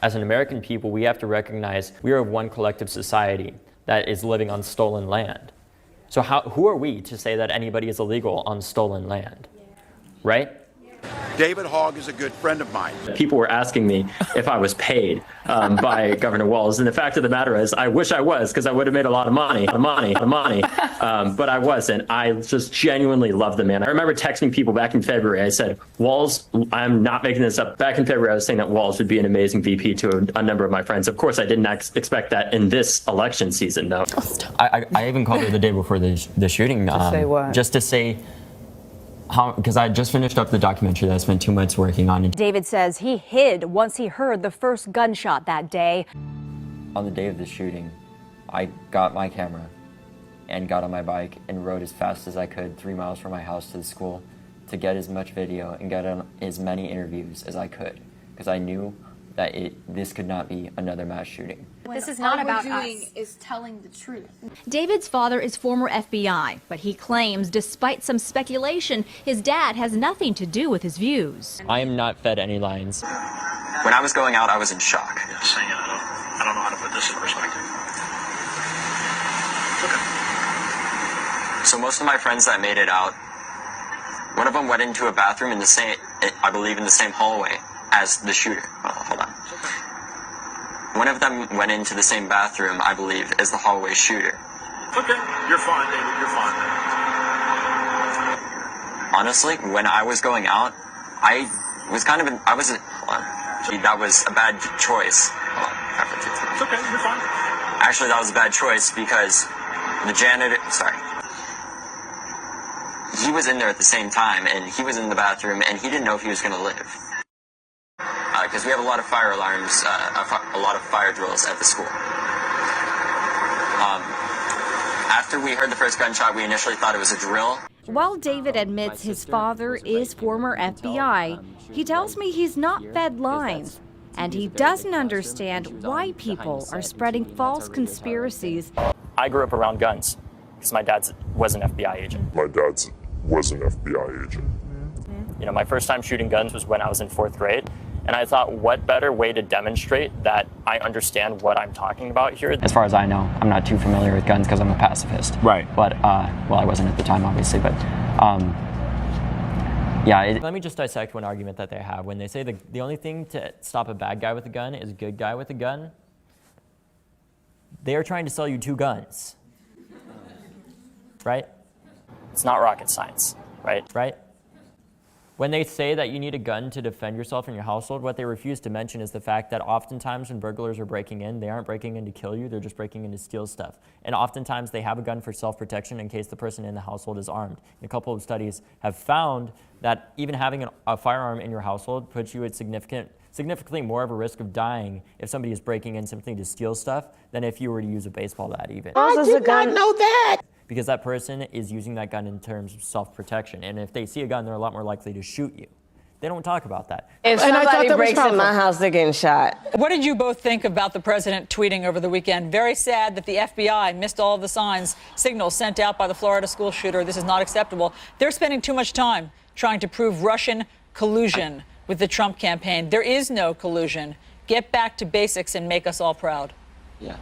As an American people, we have to recognize we are one collective society that is living on stolen land. So who are we to say that anybody is illegal on stolen land, right? David Hogg is a good friend of mine. People were asking me if I was paid by Governor Walz, and the fact of the matter is, I wish I was, because I would have made a lot of money, but I wasn't. I just genuinely love the man. I remember texting people back in February. I said, Walz, I'm not making this up. Back in February, I was saying that Walz would be an amazing VP to a number of my friends. Of course, I didn't expect that in this election season, though. I even called her the day before the shooting. To say what? Just to say, because I just finished up the documentary that I spent 2 months working on. David says he hid once he heard the first gunshot that day. On the day of the shooting, I got my camera and got on my bike and rode as fast as I could 3 miles from my house to the school to get as much video and get as many interviews as I could, because I knew that this could not be another mass shooting. This is not about us. All we're doing is telling the truth. David's father is former FBI, but he claims, despite some speculation, his dad has nothing to do with his views. I am not fed any lines. When I was going out, I was in shock. Yes, I don't know how to put this in perspective. Okay. So most of my friends that made it out, one of them went into a bathroom in the same, I believe, in the same hallway as the shooter. Oh, hold on. One of them went into the same bathroom, I believe, as the hallway shooter. Okay, you're fine, David, you're fine. Honestly, when I was going out, that was a bad choice. Hold on, It's okay, you're fine. actually, that was a bad choice because the janitor, he was in there at the same time, and he was in the bathroom, and he didn't know if he was going to live. Because we have a lot of fire alarms, a lot of fire drills at the school. After we heard the first gunshot, we initially thought it was a drill. While David admits his father is former FBI, he tells me he's not fed lines, and he doesn't understand why people are spreading false conspiracies. I grew up around guns because my dad was an FBI agent. My dad was an FBI agent. You know, my first time shooting guns was when I was in 4th grade. And I thought, what better way to demonstrate that I understand what I'm talking about here? As far as I know, I'm not too familiar with guns because I'm a pacifist. Right. But, well, I wasn't at the time, obviously, but, yeah. Let me just dissect one argument that they have. When they say the only thing to stop a bad guy with a gun is a good guy with a gun, they are trying to sell you 2 guns. Right? It's not rocket science, right? Right? When they say that you need a gun to defend yourself in your household, what they refuse to mention is the fact that oftentimes when burglars are breaking in, they aren't breaking in to kill you, they're just breaking in to steal stuff. And oftentimes they have a gun for self-protection in case the person in the household is armed. And a couple of studies have found that even having a firearm in your household puts you at significantly more of a risk of dying if somebody is breaking in simply to steal stuff than if you were to use a baseball bat even. I did not know that. Because that person is using that gun in terms of self-protection. And if they see a gun, they're a lot more likely to shoot you. They don't talk about that. If somebody breaks into my house, they're getting shot. What did you both think about the president tweeting over the weekend? Very sad that the FBI missed all of the signals sent out by the Florida school shooter. This is not acceptable. They're spending too much time trying to prove Russian collusion with the Trump campaign. There is no collusion. Get back to basics and make us all proud. Yeah.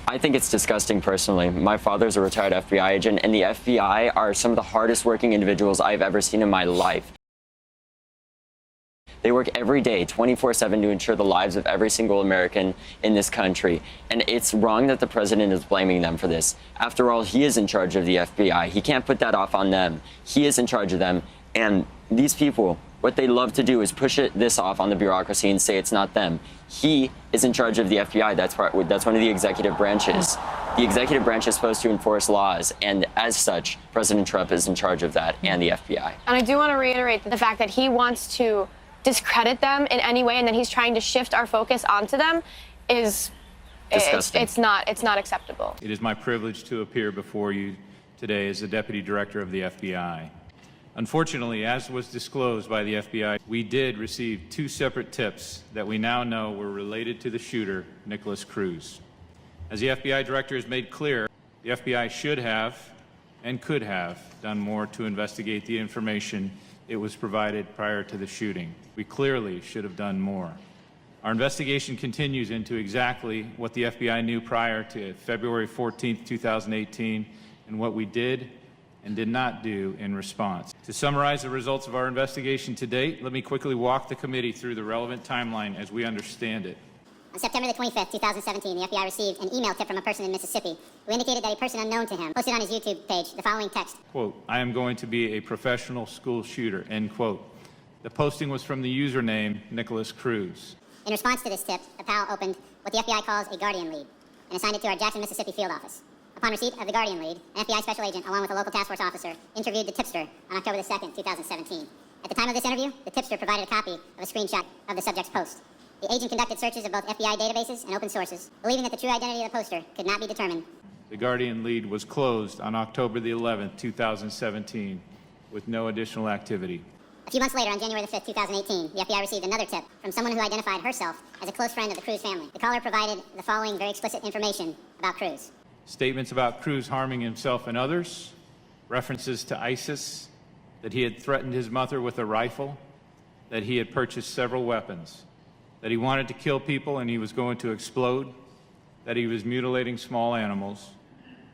I think it's disgusting personally. My father's a retired FBI agent, and the FBI are some of the hardest working individuals I've ever seen in my life. They work every day, 24/7, to ensure the lives of every single American in this country. And it's wrong that the president is blaming them for this. After all, he is in charge of the FBI. He can't put that off on them. He is in charge of them. And these people, what they love to do is push this off on the bureaucracy and say it's not them. He is in charge of the FBI. That's one of the executive branches. The executive branch is supposed to enforce laws, and as such, President Trump is in charge of that and the FBI. And I do want to reiterate the fact that he wants to discredit them in any way, and then he's trying to shift our focus onto them is disgusting. It's not acceptable. It is my privilege to appear before you today as the Deputy Director of the FBI. Unfortunately, as was disclosed by the FBI, we did receive 2 separate tips that we now know were related to the shooter, Nicholas Cruz. As the FBI Director has made clear, the FBI should have and could have done more to investigate the information it was provided prior to the shooting. We clearly should have done more. Our investigation continues into exactly what the FBI knew prior to February 14th, 2018, and what we did and did not do in response. To summarize the results of our investigation to date, let me quickly walk the committee through the relevant timeline as we understand it. On September the 25th, 2017, the FBI received an email tip from a person in Mississippi who indicated that a person unknown to him posted on his YouTube page the following text. Quote, "I am going to be a professional school shooter," end quote. The posting was from the username Nicholas Cruz. In response to this tip, the PAL opened what the FBI calls a Guardian lead and assigned it to our Jackson, Mississippi field office. Upon receipt of the Guardian lead, an FBI special agent, along with a local task force officer, interviewed the tipster on October the 2nd, 2017. At the time of this interview, the tipster provided a copy of a screenshot of the subject's post. The agent conducted searches of both FBI databases and open sources, believing that the true identity of the poster could not be determined. The Guardian lead was closed on October the 11th, 2017, with no additional activity. A few months later, on January the 5th, 2018, the FBI received another tip from someone who identified herself as a close friend of the Cruz family. The caller provided the following very explicit information about Cruz. Statements about Cruz harming himself and others, references to ISIS, that he had threatened his mother with a rifle, that he had purchased several weapons, that he wanted to kill people and he was going to explode, that he was mutilating small animals,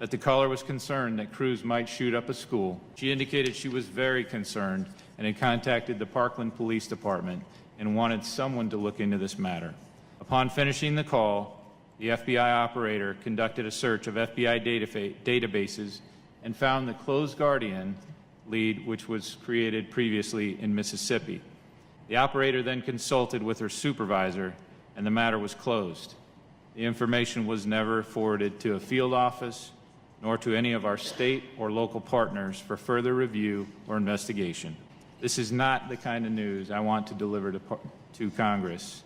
that the caller was concerned that Cruz might shoot up a school. She indicated she was very concerned and had contacted the Parkland Police Department and wanted someone to look into this matter. Upon finishing the call, the FBI operator conducted a search of FBI databases and found the closed Guardian lead, which was created previously in Mississippi. The operator then consulted with her supervisor, and the matter was closed. The information was never forwarded to a field office, nor to any of our state or local partners for further review or investigation. This is not the kind of news I want to deliver to Congress,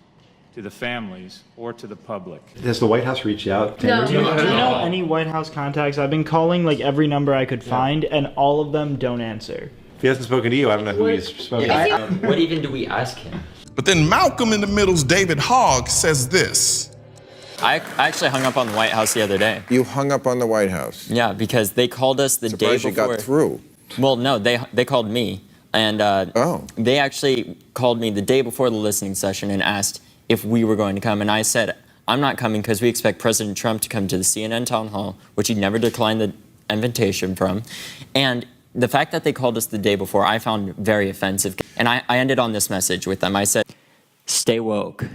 to the families, or to the public. Has the White House reached out? Do you know any White House contacts? I've been calling like every number I could find, and all of them don't answer. If he hasn't spoken to you, I don't know who he's spoken to. What even do we ask him? But then Malcolm in the Middle's David Hogg says this. I actually hung up on the White House the other day. You hung up on the White House? Yeah, because they called us the day before. You got through. Well, no, they called me. And they actually called me the day before the listening session and asked if we were going to come. And I said, I'm not coming because we expect President Trump to come to the CNN town hall, which he never declined the invitation from. And the fact that they called us the day before, I found very offensive. And I ended on this message with them. I said, stay woke.